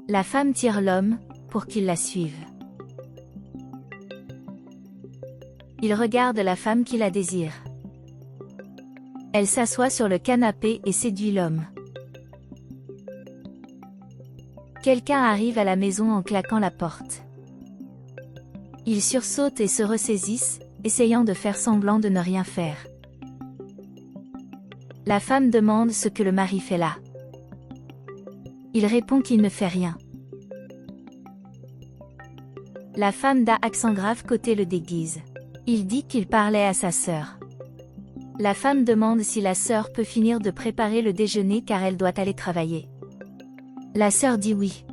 La femme tire l'homme, pour qu'il la suive. Il regarde la femme qui la désire. Elle s'assoit sur le canapé et séduit l'homme. Quelqu'un arrive à la maison en claquant la porte. Ils sursautent et se ressaisissent, essayant de faire semblant de ne rien faire. La femme demande ce que le mari fait là. Il répond qu'il ne fait rien. La femme d'un accent grave côté le déguise. Il dit qu'il parlait à sa sœur. La femme demande si la sœur peut finir de préparer le déjeuner car elle doit aller travailler. La sœur dit oui.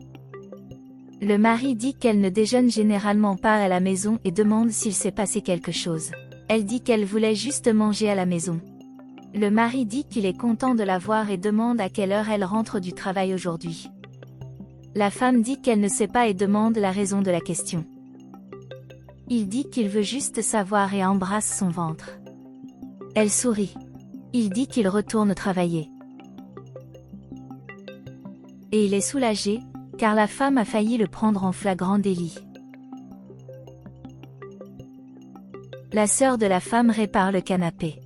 Le mari dit qu'elle ne déjeune généralement pas à la maison et demande s'il s'est passé quelque chose. Elle dit qu'elle voulait juste manger à la maison. Le mari dit qu'il est content de la voir et demande à quelle heure elle rentre du travail aujourd'hui. La femme dit qu'elle ne sait pas et demande la raison de la question. Il dit qu'il veut juste savoir et embrasse son ventre. Elle sourit. Il dit qu'il retourne travailler. Et il est soulagé, car la femme a failli le prendre en flagrant délit. La sœur de la femme répare le canapé.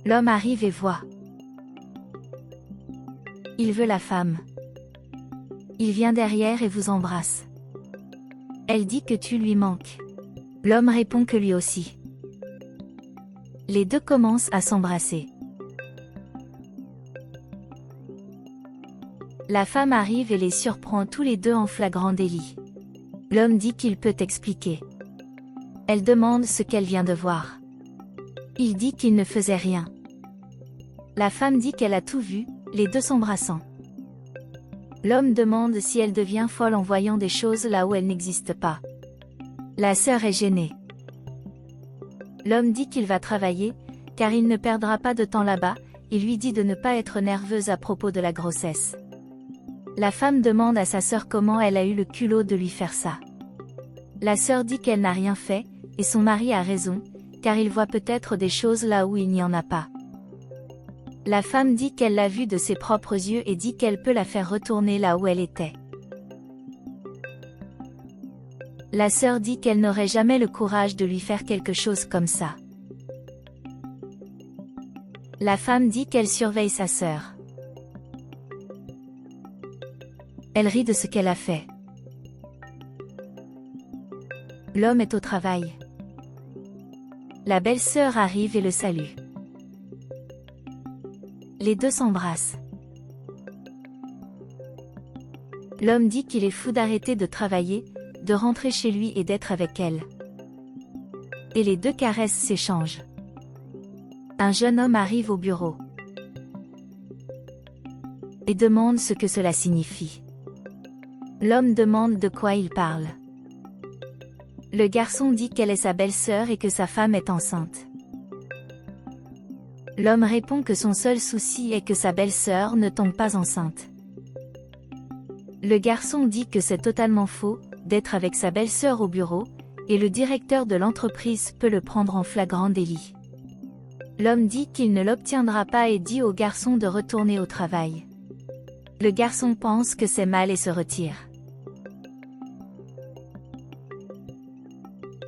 L'homme arrive et voit. Il veut la femme. Il vient derrière et vous embrasse. Elle dit que tu lui manques. L'homme répond que lui aussi. Les deux commencent à s'embrasser. La femme arrive et les surprend tous les deux en flagrant délit. L'homme dit qu'il peut expliquer. Elle demande ce qu'elle vient de voir. Il dit qu'il ne faisait rien. La femme dit qu'elle a tout vu, les deux s'embrassant. L'homme demande si elle devient folle en voyant des choses là où elles n'existent pas. La sœur est gênée. L'homme dit qu'il va travailler, car il ne perdra pas de temps là-bas, et lui dit de ne pas être nerveuse à propos de la grossesse. La femme demande à sa sœur comment elle a eu le culot de lui faire ça. La sœur dit qu'elle n'a rien fait, et son mari a raison, car il voit peut-être des choses là où il n'y en a pas. La femme dit qu'elle l'a vu de ses propres yeux et dit qu'elle peut la faire retourner là où elle était. La sœur dit qu'elle n'aurait jamais le courage de lui faire quelque chose comme ça. La femme dit qu'elle surveille sa sœur. Elle rit de ce qu'elle a fait. L'homme est au travail. La belle-sœur arrive et le salue. Les deux s'embrassent. L'homme dit qu'il est fou d'arrêter de travailler, de rentrer chez lui et d'être avec elle. Et les deux caresses s'échangent. Un jeune homme arrive au bureau et demande ce que cela signifie. L'homme demande de quoi il parle. Le garçon dit qu'elle est sa belle-sœur et que sa femme est enceinte. L'homme répond que son seul souci est que sa belle-sœur ne tombe pas enceinte. Le garçon dit que c'est totalement faux, d'être avec sa belle-sœur au bureau, et le directeur de l'entreprise peut le prendre en flagrant délit. L'homme dit qu'il ne l'obtiendra pas et dit au garçon de retourner au travail. Le garçon pense que c'est mal et se retire.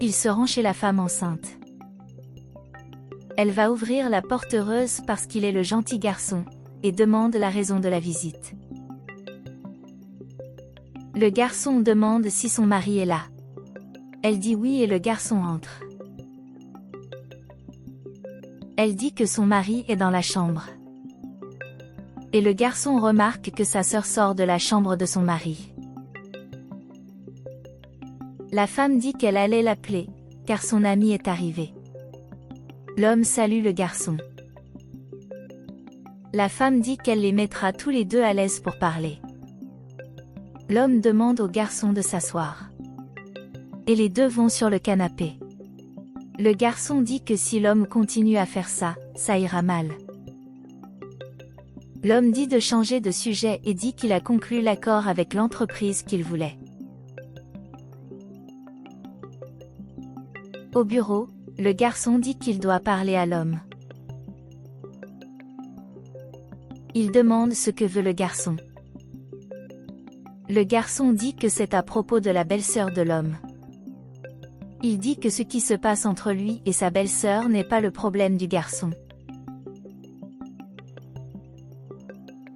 Il se rend chez la femme enceinte. Elle va ouvrir la porte heureuse parce qu'il est le gentil garçon, et demande la raison de la visite. Le garçon demande si son mari est là. Elle dit oui et le garçon entre. Elle dit que son mari est dans la chambre. Et le garçon remarque que sa sœur sort de la chambre de son mari. La femme dit qu'elle allait l'appeler, car son ami est arrivé. L'homme salue le garçon. La femme dit qu'elle les mettra tous les deux à l'aise pour parler. L'homme demande au garçon de s'asseoir. Et les deux vont sur le canapé. Le garçon dit que si l'homme continue à faire ça, ça ira mal. L'homme dit de changer de sujet et dit qu'il a conclu l'accord avec l'entreprise qu'il voulait. Au bureau, le garçon dit qu'il doit parler à l'homme. Il demande ce que veut le garçon. Le garçon dit que c'est à propos de la belle-sœur de l'homme. Il dit que ce qui se passe entre lui et sa belle-sœur n'est pas le problème du garçon.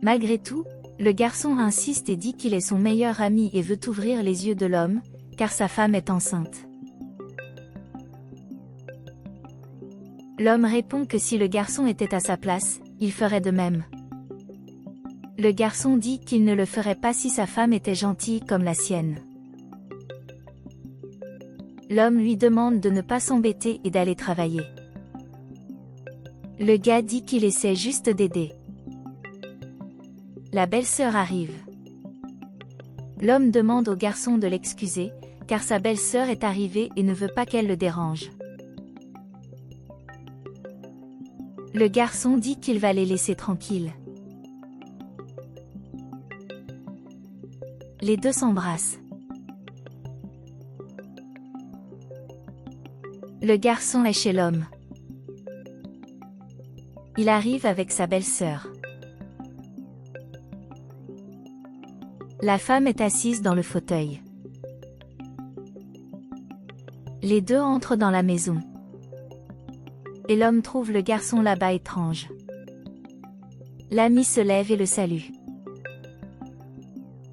Malgré tout, le garçon insiste et dit qu'il est son meilleur ami et veut ouvrir les yeux de l'homme, car sa femme est enceinte. L'homme répond que si le garçon était à sa place, il ferait de même. Le garçon dit qu'il ne le ferait pas si sa femme était gentille comme la sienne. L'homme lui demande de ne pas s'embêter et d'aller travailler. Le gars dit qu'il essaie juste d'aider. La belle-sœur arrive. L'homme demande au garçon de l'excuser, car sa belle-sœur est arrivée et ne veut pas qu'elle le dérange. Le garçon dit qu'il va les laisser tranquilles. Les deux s'embrassent. Le garçon est chez l'homme. Il arrive avec sa belle-sœur. La femme est assise dans le fauteuil. Les deux entrent dans la maison. Et l'homme trouve le garçon là-bas étrange. L'ami se lève et le salue.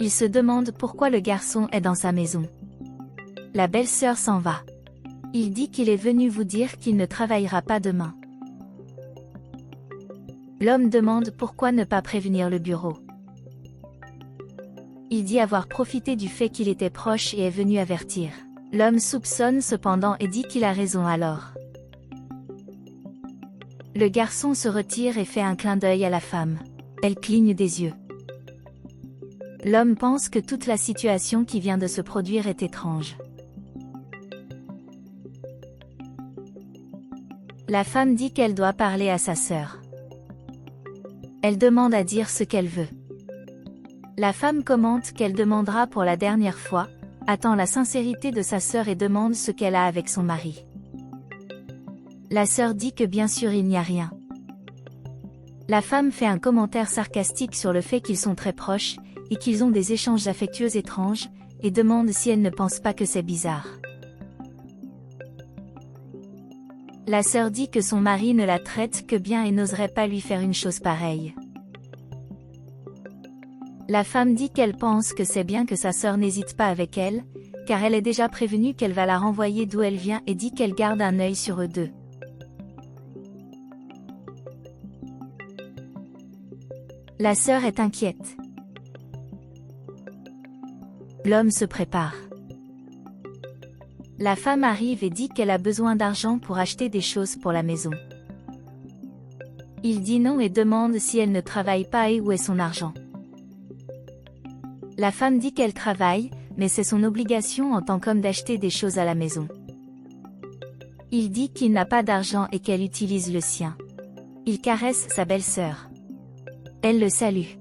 Il se demande pourquoi le garçon est dans sa maison. La belle-sœur s'en va. Il dit qu'il est venu vous dire qu'il ne travaillera pas demain. L'homme demande pourquoi ne pas prévenir le bureau. Il dit avoir profité du fait qu'il était proche et est venu avertir. L'homme soupçonne cependant et dit qu'il a raison alors. Le garçon se retire et fait un clin d'œil à la femme. Elle cligne des yeux. L'homme pense que toute la situation qui vient de se produire est étrange. La femme dit qu'elle doit parler à sa sœur. Elle demande à dire ce qu'elle veut. La femme commente qu'elle demandera pour la dernière fois, attend la sincérité de sa sœur et demande ce qu'elle a avec son mari. La sœur dit que bien sûr il n'y a rien. La femme fait un commentaire sarcastique sur le fait qu'ils sont très proches, et qu'ils ont des échanges affectueux étranges, et demande si elle ne pense pas que c'est bizarre. La sœur dit que son mari ne la traite que bien et n'oserait pas lui faire une chose pareille. La femme dit qu'elle pense que c'est bien que sa sœur n'hésite pas avec elle, car elle est déjà prévenue qu'elle va la renvoyer d'où elle vient et dit qu'elle garde un œil sur eux deux. La sœur est inquiète. L'homme se prépare. La femme arrive et dit qu'elle a besoin d'argent pour acheter des choses pour la maison. Il dit non et demande si elle ne travaille pas et où est son argent. La femme dit qu'elle travaille, mais c'est son obligation en tant qu'homme d'acheter des choses à la maison. Il dit qu'il n'a pas d'argent et qu'elle utilise le sien. Il caresse sa belle-sœur. Elle le salue.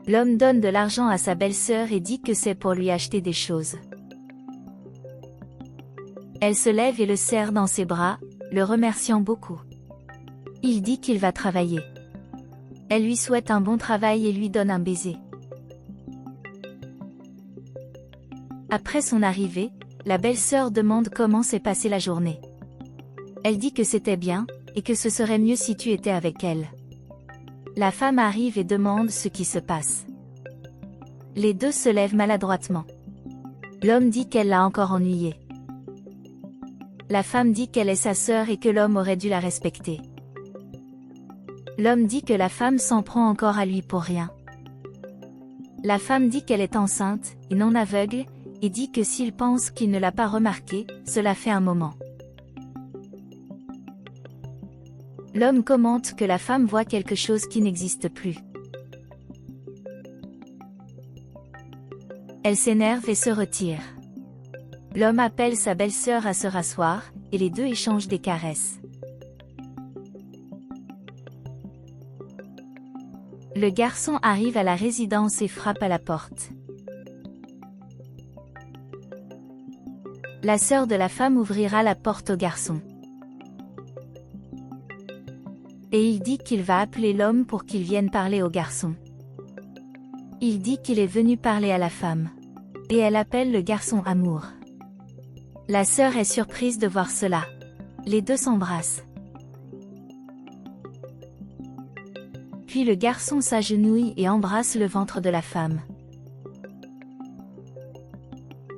L'homme donne de l'argent à sa belle-sœur et dit que c'est pour lui acheter des choses. Elle se lève et le serre dans ses bras, le remerciant beaucoup. Il dit qu'il va travailler. Elle lui souhaite un bon travail et lui donne un baiser. Après son arrivée, la belle-sœur demande comment s'est passée la journée. Elle dit que c'était bien, et que ce serait mieux si tu étais avec elle. La femme arrive et demande ce qui se passe. Les deux se lèvent maladroitement. L'homme dit qu'elle l'a encore ennuyée. La femme dit qu'elle est sa sœur et que l'homme aurait dû la respecter. L'homme dit que la femme s'en prend encore à lui pour rien. La femme dit qu'elle est enceinte, et non aveugle, et dit que s'il pense qu'il ne l'a pas remarqué, cela fait un moment. L'homme commente que la femme voit quelque chose qui n'existe plus. Elle s'énerve et se retire. L'homme appelle sa belle-sœur à se rasseoir, et les deux échangent des caresses. Le garçon arrive à la résidence et frappe à la porte. La sœur de la femme ouvrira la porte au garçon. Et il dit qu'il va appeler l'homme pour qu'il vienne parler au garçon. Il dit qu'il est venu parler à la femme. Et elle appelle le garçon Amour. La sœur est surprise de voir cela. Les deux s'embrassent. Puis le garçon s'agenouille et embrasse le ventre de la femme.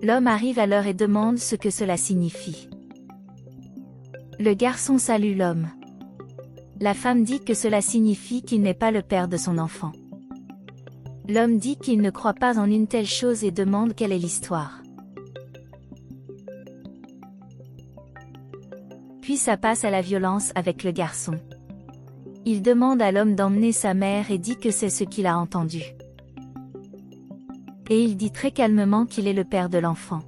L'homme arrive alors et demande ce que cela signifie. Le garçon salue l'homme. La femme dit que cela signifie qu'il n'est pas le père de son enfant. L'homme dit qu'il ne croit pas en une telle chose et demande quelle est l'histoire. Puis ça passe à la violence avec le garçon. Il demande à l'homme d'emmener sa mère et dit que c'est ce qu'il a entendu. Et il dit très calmement qu'il est le père de l'enfant.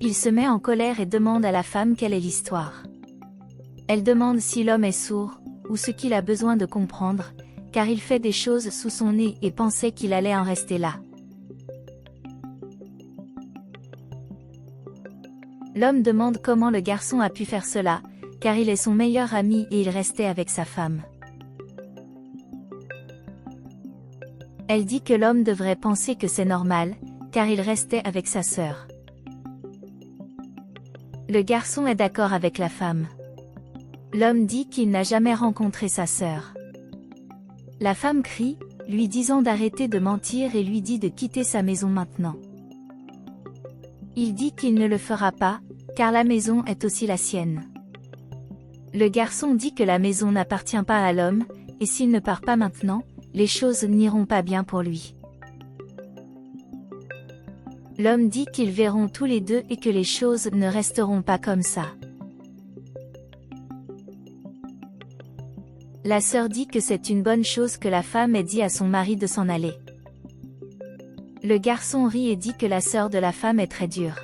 Il se met en colère et demande à la femme quelle est l'histoire. Elle demande si l'homme est sourd, ou ce qu'il a besoin de comprendre, car il fait des choses sous son nez et pensait qu'il allait en rester là. L'homme demande comment le garçon a pu faire cela, car il est son meilleur ami et il restait avec sa femme. Elle dit que l'homme devrait penser que c'est normal, car il restait avec sa sœur. Le garçon est d'accord avec la femme. L'homme dit qu'il n'a jamais rencontré sa sœur. La femme crie, lui disant d'arrêter de mentir et lui dit de quitter sa maison maintenant. Il dit qu'il ne le fera pas, car la maison est aussi la sienne. Le garçon dit que la maison n'appartient pas à l'homme, et s'il ne part pas maintenant, les choses n'iront pas bien pour lui. L'homme dit qu'ils verront tous les deux et que les choses ne resteront pas comme ça. La sœur dit que c'est une bonne chose que la femme ait dit à son mari de s'en aller. Le garçon rit et dit que la sœur de la femme est très dure.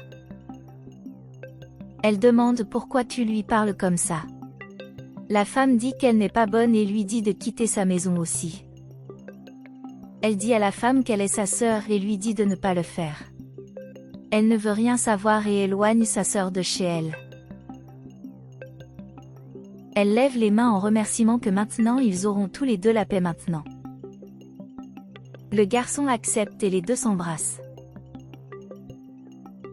Elle demande pourquoi tu lui parles comme ça. La femme dit qu'elle n'est pas bonne et lui dit de quitter sa maison aussi. Elle dit à la femme qu'elle est sa sœur et lui dit de ne pas le faire. Elle ne veut rien savoir et éloigne sa sœur de chez elle. Elle lève les mains en remerciement que maintenant ils auront tous les deux la paix maintenant. Le garçon accepte et les deux s'embrassent.